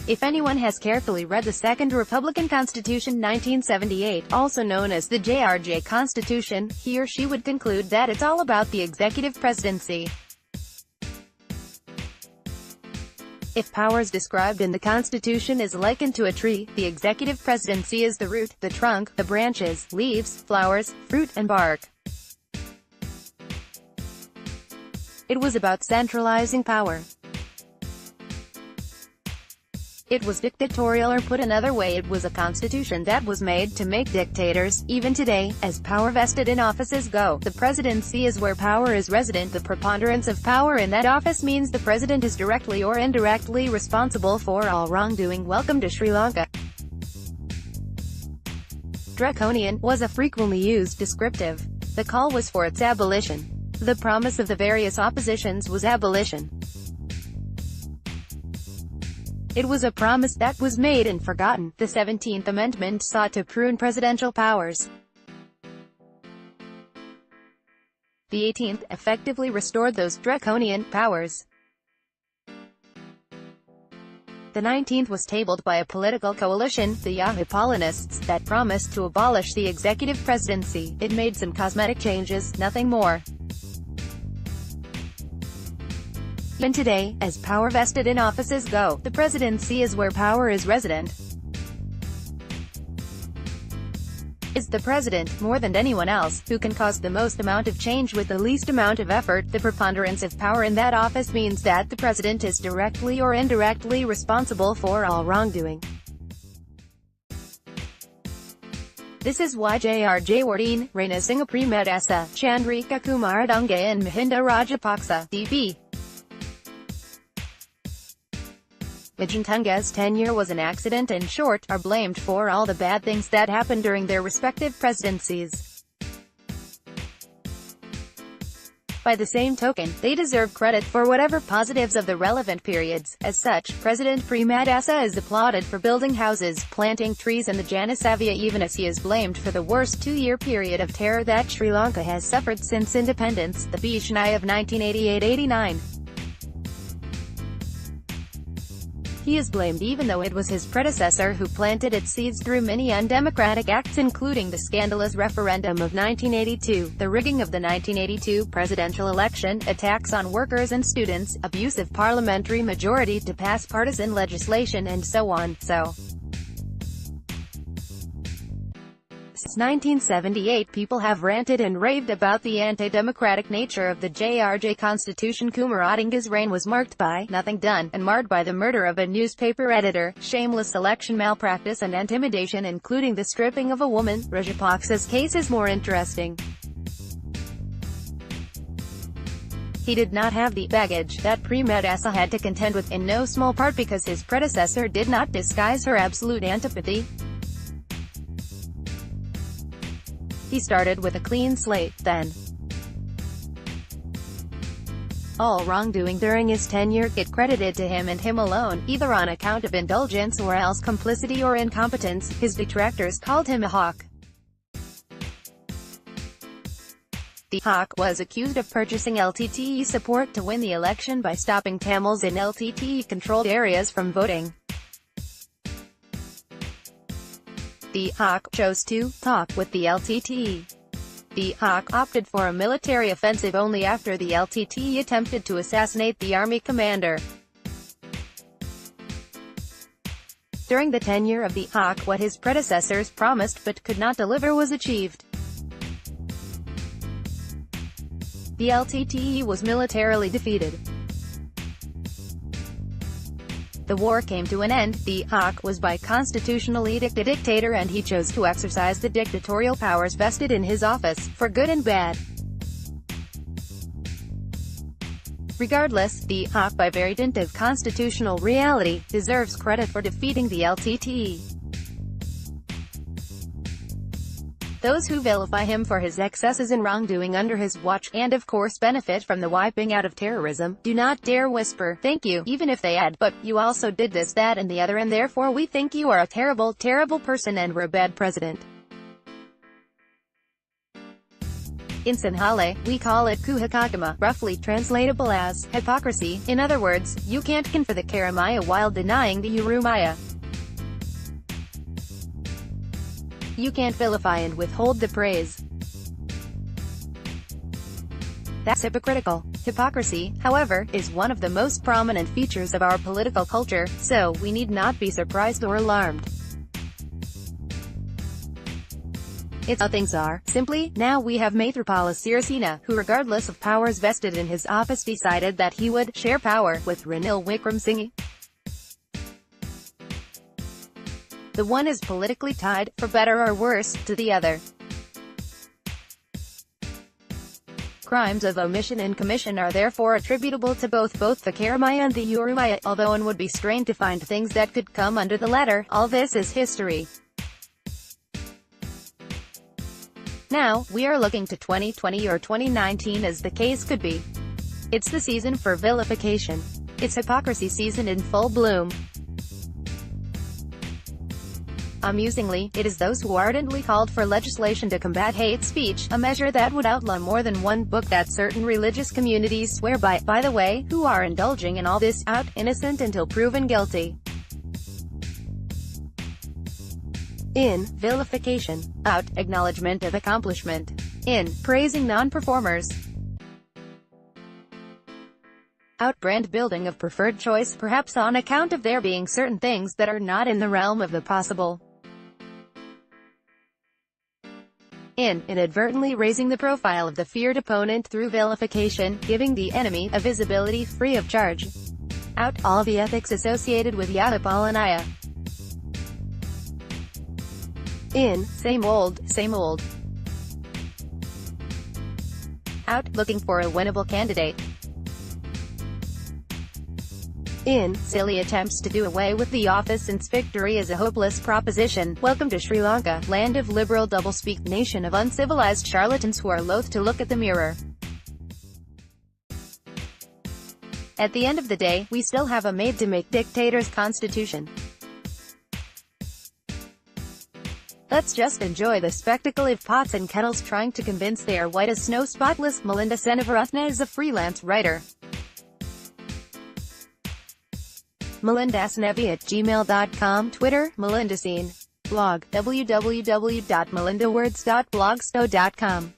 If anyone has carefully read the Second Republican Constitution 1978, also known as the JRJ Constitution, he or she would conclude that it's all about the executive presidency. If powers described in the Constitution is likened to a tree, the executive presidency is the root, the trunk, the branches, leaves, flowers, fruit and bark. It was about centralizing power. It was dictatorial, or put another way, it was a constitution that was made to make dictators. Even today, as power vested in offices go, the presidency is where power is resident. The preponderance of power in that office means the president is directly or indirectly responsible for all wrongdoing. Welcome to Sri Lanka. Draconian was a frequently used descriptive. The call was for its abolition. The promise of the various oppositions was abolition. It was a promise that was made and forgotten. The 17th Amendment sought to prune presidential powers. The 18th effectively restored those draconian powers. The 19th was tabled by a political coalition, the Yahipolinists, that promised to abolish the executive presidency. It made some cosmetic changes, nothing more. Even today, as power vested in offices go, the presidency is where power is resident. Is the president, more than anyone else, who can cause the most amount of change with the least amount of effort. The preponderance of power in that office means that the president is directly or indirectly responsible for all wrongdoing. This is why JRJ Wardeen, Rana Singaprimadasa, Chandrika Kumaradunga and Mahinda Rajapaksa, DB. Majantunga's tenure was an accident and short, are blamed for all the bad things that happened during their respective presidencies. By the same token, they deserve credit for whatever positives of the relevant periods. As such, President Premadasa is applauded for building houses, planting trees and the Janasavya, even as he is blamed for the worst two-year period of terror that Sri Lanka has suffered since independence, the Bhishnai of 1988-89. He is blamed even though it was his predecessor who planted its seeds through many undemocratic acts, including the scandalous referendum of 1982, the rigging of the 1982 presidential election, attacks on workers and students, abusive parliamentary majority to pass partisan legislation, and so on. Since 1978, people have ranted and raved about the anti-democratic nature of the JRJ Constitution. Kumaradunga's reign was marked by nothing done, and marred by the murder of a newspaper editor, shameless election malpractice and intimidation, including the stripping of a woman. Rajapaksa's case is more interesting. He did not have the baggage that Premadasa had to contend with, in no small part because his predecessor did not disguise her absolute antipathy. He started with a clean slate, then. All wrongdoing during his tenure get credited to him and him alone, either on account of indulgence or else complicity or incompetence. His detractors called him a hawk. The hawk was accused of purchasing LTTE support to win the election by stopping Tamils in LTTE-controlled areas from voting. The hawk chose to talk with the LTTE. The hawk opted for a military offensive only after the LTTE attempted to assassinate the army commander. During the tenure of the hawk, what his predecessors promised but could not deliver was achieved. The LTTE was militarily defeated. The war came to an end. The hawk was by constitutional edict a dictator, and he chose to exercise the dictatorial powers vested in his office, for good and bad. Regardless, the hawk, by very dint of constitutional reality, deserves credit for defeating the LTTE. Those who vilify him for his excesses and wrongdoing under his watch, and of course benefit from the wiping out of terrorism, do not dare whisper, "Thank you," even if they add, "But you also did this, that and the other, and therefore we think you are a terrible, terrible person and were a bad president." In Sinhala, we call it kuhakakama, roughly translatable as hypocrisy. In other words, you can't confer the karamaya while denying the urumaya. You can't vilify and withhold the praise. That's hypocritical. Hypocrisy, however, is one of the most prominent features of our political culture, so we need not be surprised or alarmed. It's how things are. Simply, now we have Maithripala Sirisena, who regardless of powers vested in his office decided that he would share power with Ranil Wickremesinghe. The one is politically tied, for better or worse, to the other. Crimes of omission and commission are therefore attributable to both the Karamaya and the Urumaya, although one would be strained to find things that could come under the latter. All this is history. Now, we are looking to 2020 or 2019 as the case could be. It's the season for vilification. It's hypocrisy season in full bloom. Amusingly, it is those who ardently called for legislation to combat hate speech, a measure that would outlaw more than one book that certain religious communities swear by the way, who are indulging in all this, out, innocent until proven guilty. In, vilification. Out, acknowledgement of accomplishment. In, praising non-performers. Out, brand building of preferred choice, perhaps on account of there being certain things that are not in the realm of the possible. In, inadvertently raising the profile of the feared opponent through vilification, giving the enemy a visibility free of charge. Out, all the ethics associated with Yahapalanaya. In, same old, same old. Out, looking for a winnable candidate. In, silly attempts to do away with the office since victory is a hopeless proposition. Welcome to Sri Lanka, land of liberal doublespeak, nation of uncivilized charlatans who are loath to look at the mirror. At the end of the day, we still have a made-to-make dictators constitution. Let's just enjoy the spectacle of pots and kettles trying to convince they are white as snow spotless. Melinda Seneviratne is a freelance writer. melindasenevi@gmail.com. Twitter, melindasene. Blog, www.melindawords.blogspot.com.